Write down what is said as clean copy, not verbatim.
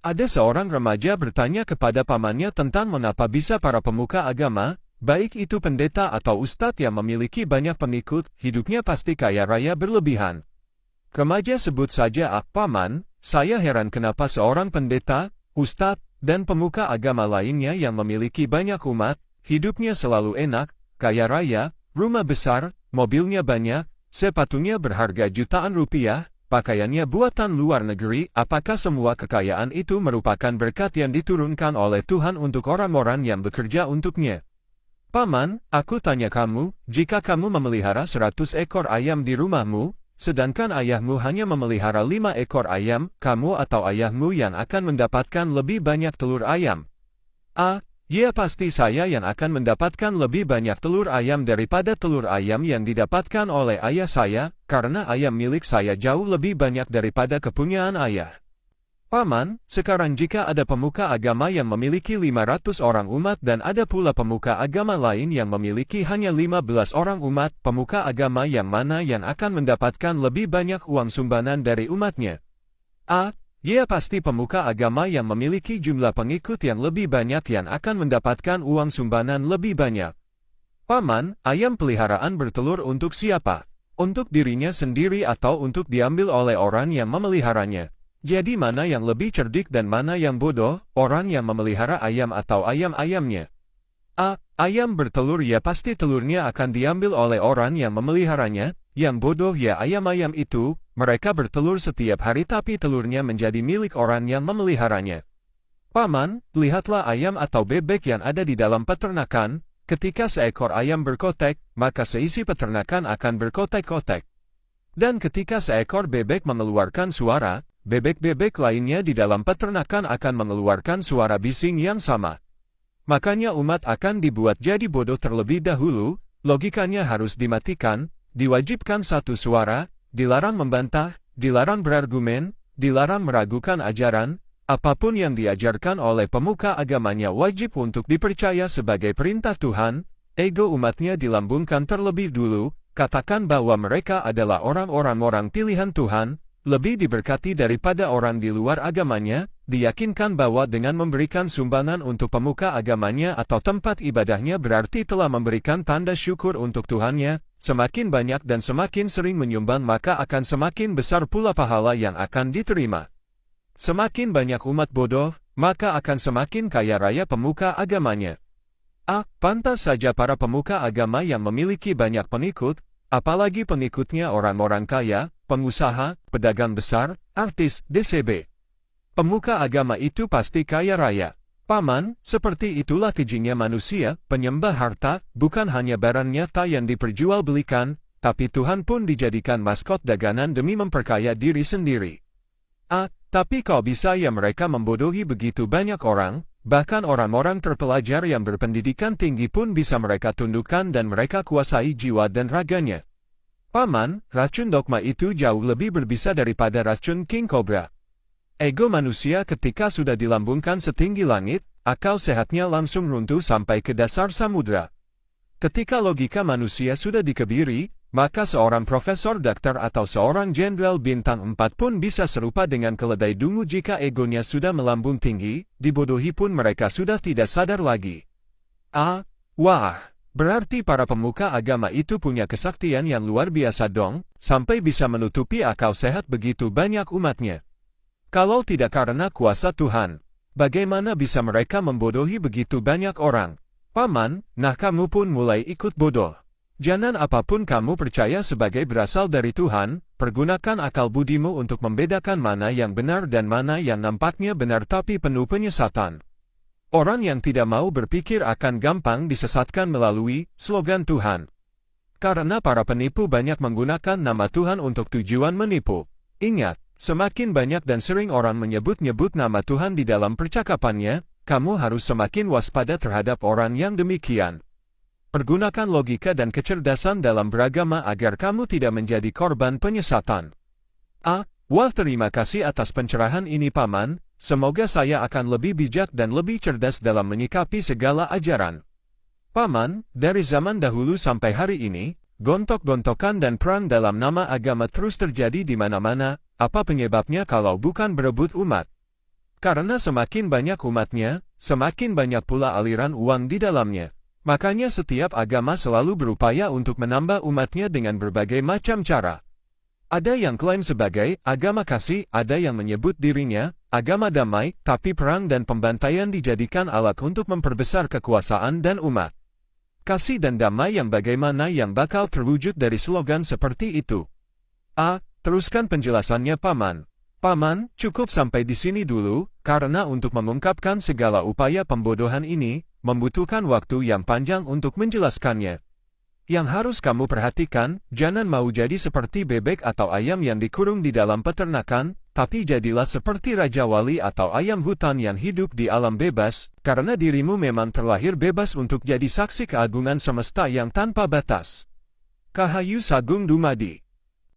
Ada seorang remaja bertanya kepada pamannya tentang mengapa bisa para pemuka agama, baik itu pendeta atau ustadz yang memiliki banyak pengikut, hidupnya pasti kaya raya berlebihan. Remaja sebut saja, paman, saya heran kenapa seorang pendeta, ustadz, dan pemuka agama lainnya yang memiliki banyak umat, hidupnya selalu enak, kaya raya, rumah besar, mobilnya banyak, sepatunya berharga jutaan rupiah, pakaiannya buatan luar negeri. Apakah semua kekayaan itu merupakan berkat yang diturunkan oleh Tuhan untuk orang-orang yang bekerja untuknya? Paman, aku tanya kamu, jika kamu memelihara 100 ekor ayam di rumahmu, sedangkan ayahmu hanya memelihara 5 ekor ayam, kamu atau ayahmu yang akan mendapatkan lebih banyak telur ayam? Ya pasti saya yang akan mendapatkan lebih banyak telur ayam daripada telur ayam yang didapatkan oleh ayah saya, karena ayam milik saya jauh lebih banyak daripada kepunyaan ayah. Paman, sekarang jika ada pemuka agama yang memiliki 500 orang umat dan ada pula pemuka agama lain yang memiliki hanya 15 orang umat, pemuka agama yang mana yang akan mendapatkan lebih banyak uang sumbangan dari umatnya? Ya pasti pemuka agama yang memiliki jumlah pengikut yang lebih banyak yang akan mendapatkan uang sumbangan lebih banyak. Paman, ayam peliharaan bertelur untuk siapa? Untuk dirinya sendiri atau untuk diambil oleh orang yang memeliharanya? Jadi mana yang lebih cerdik dan mana yang bodoh, orang yang memelihara ayam atau ayam-ayamnya? Ayam bertelur ya pasti telurnya akan diambil oleh orang yang memeliharanya. Yang bodoh ya ayam-ayam itu, mereka bertelur setiap hari tapi telurnya menjadi milik orang yang memeliharanya. Paman, lihatlah ayam atau bebek yang ada di dalam peternakan, ketika seekor ayam berkotek, maka seisi peternakan akan berkotek-kotek. Dan ketika seekor bebek mengeluarkan suara, bebek-bebek lainnya di dalam peternakan akan mengeluarkan suara bising yang sama. Makanya umat akan dibuat jadi bodoh terlebih dahulu, logikanya harus dimatikan, diwajibkan satu suara, dilarang membantah, dilarang berargumen, dilarang meragukan ajaran, apapun yang diajarkan oleh pemuka agamanya wajib untuk dipercaya sebagai perintah Tuhan, ego umatnya dilambungkan terlebih dulu, katakan bahwa mereka adalah orang-orang pilihan Tuhan, lebih diberkati daripada orang di luar agamanya, diyakinkan bahwa dengan memberikan sumbangan untuk pemuka agamanya atau tempat ibadahnya berarti telah memberikan tanda syukur untuk Tuhannya, semakin banyak dan semakin sering menyumbang maka akan semakin besar pula pahala yang akan diterima. Semakin banyak umat bodoh, maka akan semakin kaya raya pemuka agamanya. Pantas saja para pemuka agama yang memiliki banyak pengikut, apalagi pengikutnya orang-orang kaya, pengusaha, pedagang besar, artis, DCB. Pemuka agama itu pasti kaya raya. Paman, seperti itulah kejinya manusia, penyembah harta, bukan hanya barang nyata yang diperjualbelikan, tapi Tuhan pun dijadikan maskot dagangan demi memperkaya diri sendiri. Tapi kok bisa ya mereka membodohi begitu banyak orang, bahkan orang-orang terpelajar yang berpendidikan tinggi pun bisa mereka tundukkan dan mereka kuasai jiwa dan raganya. Paman, racun dogma itu jauh lebih berbisa daripada racun King Cobra. Ego manusia ketika sudah dilambungkan setinggi langit, akal sehatnya langsung runtuh sampai ke dasar samudra. Ketika logika manusia sudah dikebiri, maka seorang profesor dokter atau seorang jenderal bintang 4 pun bisa serupa dengan keledai dungu jika egonya sudah melambung tinggi, dibodohi pun mereka sudah tidak sadar lagi. Berarti para pemuka agama itu punya kesaktian yang luar biasa dong, sampai bisa menutupi akal sehat begitu banyak umatnya. Kalau tidak karena kuasa Tuhan, bagaimana bisa mereka membodohi begitu banyak orang? Paman, kamu pun mulai ikut bodoh. Jangan apapun kamu percaya sebagai berasal dari Tuhan, pergunakan akal budimu untuk membedakan mana yang benar dan mana yang nampaknya benar tapi penuh penyesatan. Orang yang tidak mau berpikir akan gampang disesatkan melalui slogan Tuhan. Karena para penipu banyak menggunakan nama Tuhan untuk tujuan menipu. Ingat, semakin banyak dan sering orang menyebut-nyebut nama Tuhan di dalam percakapannya, kamu harus semakin waspada terhadap orang yang demikian. Pergunakan logika dan kecerdasan dalam beragama agar kamu tidak menjadi korban penyesatan. Terima kasih atas pencerahan ini Paman, semoga saya akan lebih bijak dan lebih cerdas dalam menyikapi segala ajaran. Paman, dari zaman dahulu sampai hari ini, gontok-gontokan dan perang dalam nama agama terus terjadi di mana-mana, apa penyebabnya kalau bukan berebut umat? Karena semakin banyak umatnya, semakin banyak pula aliran uang di dalamnya. Makanya setiap agama selalu berupaya untuk menambah umatnya dengan berbagai macam cara. Ada yang klaim sebagai agama kasih, ada yang menyebut dirinya agama damai, tapi perang dan pembantaian dijadikan alat untuk memperbesar kekuasaan dan umat. Kasih dan damai yang bagaimana yang bakal terwujud dari slogan seperti itu? Teruskan penjelasannya Paman. Paman, cukup sampai di sini dulu, karena untuk mengungkapkan segala upaya pembodohan ini, membutuhkan waktu yang panjang untuk menjelaskannya. Yang harus kamu perhatikan, jangan mau jadi seperti bebek atau ayam yang dikurung di dalam peternakan, tapi jadilah seperti Raja Wali atau ayam hutan yang hidup di alam bebas, karena dirimu memang terlahir bebas untuk jadi saksi keagungan semesta yang tanpa batas. Kahayu Sagung Dumadi.